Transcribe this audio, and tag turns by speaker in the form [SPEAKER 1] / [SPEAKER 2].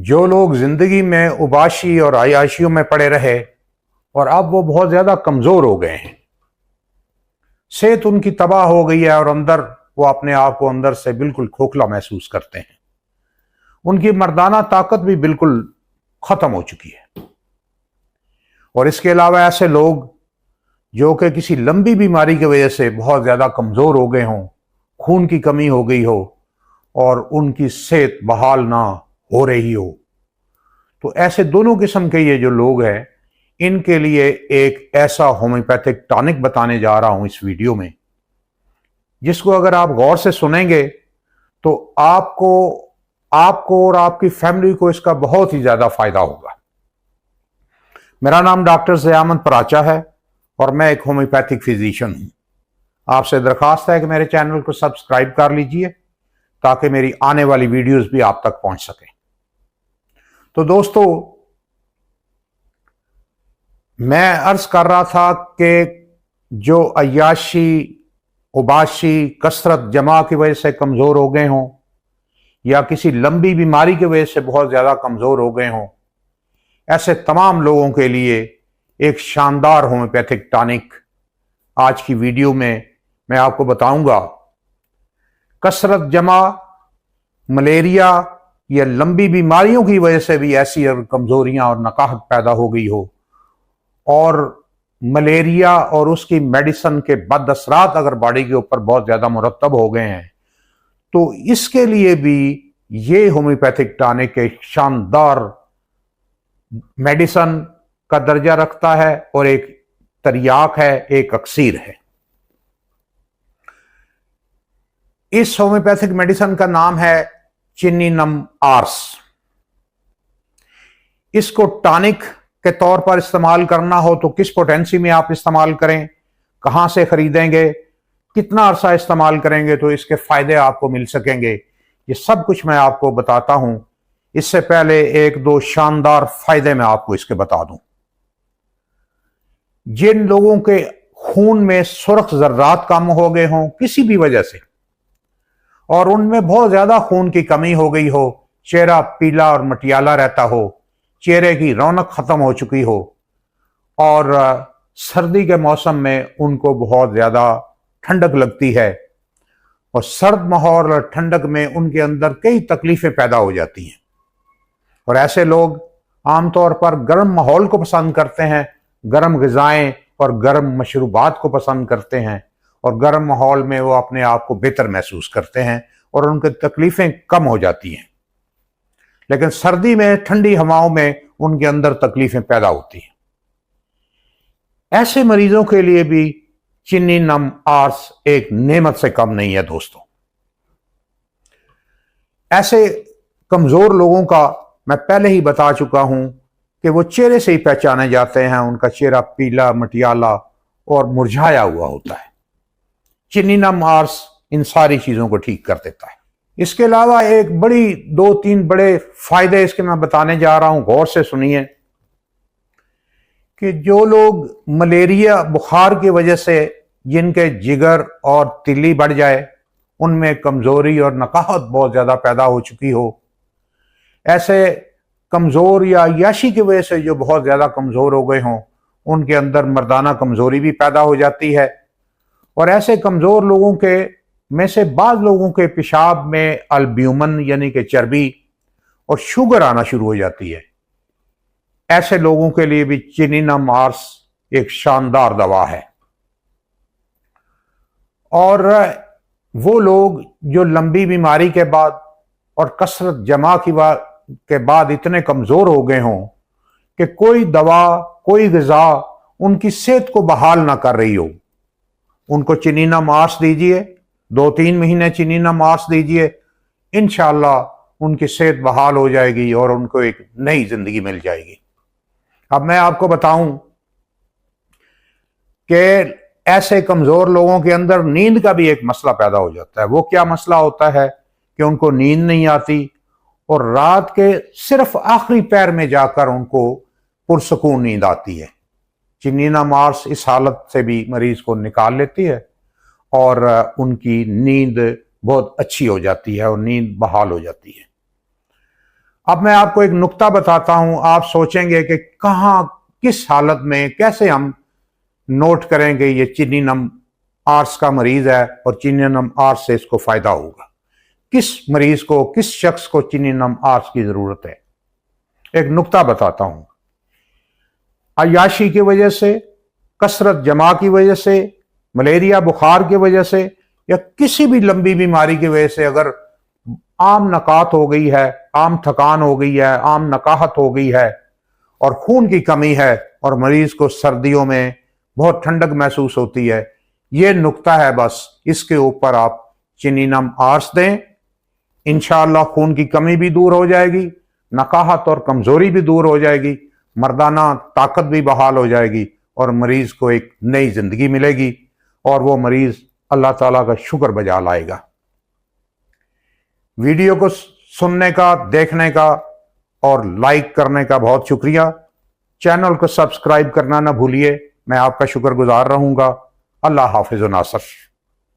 [SPEAKER 1] जो लोग जिंदगी में उबाशी और अय्याशियों में पड़े रहे और अब वो बहुत ज्यादा कमजोर हो गए हैं, सेहत उनकी तबाह हो गई है और अंदर वो अपने आप को अंदर से बिल्कुल खोखला महसूस करते हैं। उनकी मर्दाना ताकत भी बिल्कुल खत्म हो चुकी है। और इसके अलावा ऐसे लोग जो कि किसी लंबी बीमारी की वजह से बहुत ज्यादा कमजोर हो गए हों, खून की कमी हो गई हो और उनकी सेहत बहाल ना हो रही हो, तो ऐसे दोनों किस्म के ये जो लोग हैं, इनके लिए एक ऐसा होम्योपैथिक टॉनिक बताने जा रहा हूं इस वीडियो में, जिसको अगर आप गौर से सुनेंगे तो आपको और आपकी फैमिली को इसका बहुत ही ज्यादा फायदा होगा। मेरा नाम डॉक्टर ज़ियामत पराचा है और मैं एक होम्योपैथिक फिजिशियन हूं। आपसे दरखास्त है कि मेरे चैनल को सब्सक्राइब कर लीजिए ताकि मेरी आने वाली वीडियोस भी आप तक पहुंच सके। तो दोस्तों, मैं अर्ज कर रहा था कि जो अय्याशी, उबाशी, कसरत जमा की वजह से कमजोर हो गए हों या किसी लंबी बीमारी की वजह से बहुत ज्यादा कमजोर हो गए हों, ऐसे तमाम लोगों के लिए एक शानदार होम्योपैथिक टॉनिक आज की वीडियो में मैं आपको बताऊंगा। कसरत जमा, मलेरिया या लंबी बीमारियों की वजह से भी ऐसी कमजोरियां और नकाहत पैदा हो गई हो और मलेरिया और उसकी मेडिसिन के बद असरात अगर बॉडी के ऊपर बहुत ज्यादा मुरतब हो गए हैं, तो इसके लिए भी ये होम्योपैथिक टॉनिक एक शानदार मेडिसिन का दर्जा रखता है और एक तरियाक है, एक अक्सीर है। इस होम्योपैथिक मेडिसिन का नाम है चिनिनम आर्स। इसको टॉनिक के तौर पर इस्तेमाल करना हो तो किस पोटेंसी में आप इस्तेमाल करें, कहां से खरीदेंगे, कितना अरसा इस्तेमाल करेंगे तो इसके फायदे आपको मिल सकेंगे, ये सब कुछ मैं आपको बताता हूं। इससे पहले एक दो शानदार फायदे मैं आपको इसके बता दूं। जिन लोगों के खून में सुर्ख जर्रात कम हो गए हों किसी भी वजह से और उनमें बहुत ज्यादा खून की कमी हो गई हो, चेहरा पीला और मटियाला रहता हो, चेहरे की रौनक खत्म हो चुकी हो और सर्दी के मौसम में उनको बहुत ज्यादा ठंडक लगती है और सर्द माहौल और ठंडक में उनके अंदर कई तकलीफें पैदा हो जाती हैं और ऐसे लोग आमतौर पर गर्म माहौल को पसंद करते हैं, गर्म ग़िज़ाएं और गर्म मशरूबात को पसंद करते हैं और गर्म माहौल में वो अपने आप को बेहतर महसूस करते हैं और उनकी तकलीफें कम हो जाती हैं। लेकिन सर्दी में ठंडी हवाओं में उनके अंदर तकलीफें पैदा होती हैं। ऐसे मरीजों के लिए भी चिनिनम आर्स एक नेमत से कम नहीं है दोस्तों। ऐसे कमजोर लोगों का मैं पहले ही बता चुका हूं कि वो चेहरे से ही पहचाने जाते हैं, उनका चेहरा पीला, मटियाला और मुरझाया हुआ होता है। चिनिनम आर्स इन सारी चीजों को ठीक कर देता है। इसके अलावा एक बड़ी दो तीन बड़े फायदे इसके मैं बताने जा रहा हूं, गौर से सुनिए। कि जो लोग मलेरिया बुखार की वजह से जिनके जिगर और तिल्ली बढ़ जाए, उनमें कमजोरी और नकाहत बहुत ज्यादा पैदा हो चुकी हो, ऐसे कमजोर या अय्याशी की वजह से जो बहुत ज्यादा कमजोर हो गए हों, उनके अंदर मर्दाना कमजोरी भी पैदा हो जाती है और ऐसे कमजोर लोगों के में से बाज लोगों के पेशाब में अल्ब्यूमिन यानी कि चर्बी और शुगर आना शुरू हो जाती है। ऐसे लोगों के लिए भी चिनिनम आर्स एक शानदार दवा है। और वो लोग जो लंबी बीमारी के बाद और कसरत जमा के बाद इतने कमजोर हो गए हों कि कोई दवा, कोई ग़िज़ा उनकी सेहत को बहाल ना कर रही हो, उनको चिनिनम आर्स दीजिए, 2-3 महीने चिनिनम आर्स दीजिए, इंशाअल्लाह उनकी सेहत बहाल हो जाएगी और उनको एक नई जिंदगी मिल जाएगी। अब मैं आपको बताऊं कि ऐसे कमजोर लोगों के अंदर नींद का भी एक मसला पैदा हो जाता है। वो क्या मसला होता है कि उनको नींद नहीं आती और रात के सिर्फ आखिरी पैर में जाकर उनको पुरसकून नींद आती है। चिनिनम आर्स इस हालत से भी मरीज को निकाल लेती है और उनकी नींद बहुत अच्छी हो जाती है और नींद बहाल हो जाती है। अब मैं आपको एक नुक्ता बताता हूं, आप सोचेंगे कि कहां, किस हालत में, कैसे हम नोट करेंगे ये चीनी नम आर्स का मरीज है और चीनी नम आर्स से इसको फायदा होगा। किस मरीज को, किस शख्स को चीनी नम आर्स की जरूरत है? एक नुक्ता बताता हूं। अय्याशी की वजह से, कसरत जमा की वजह से, मलेरिया बुखार की वजह से, या किसी भी लंबी बीमारी की वजह से अगर आम नकात हो गई है, आम थकान हो गई है, आम नकाहत हो गई है और खून की कमी है और मरीज को सर्दियों में बहुत ठंडक महसूस होती है, ये नुक्ता है बस, इसके ऊपर आप चिनीनम आर्स दें। इंशाअल्लाह खून की कमी भी दूर हो जाएगी, नकाहत और कमजोरी भी दूर हो जाएगी, मर्दाना ताकत भी बहाल हो जाएगी और मरीज को एक नई जिंदगी मिलेगी और वो मरीज अल्लाह ताला का शुक्र बजा लाएगा। वीडियो को सुनने का, देखने का और लाइक करने का बहुत शुक्रिया। चैनल को सब्सक्राइब करना ना भूलिए, मैं आपका शुक्रगुजार रहूंगा। अल्लाह हाफिज़ व नासर।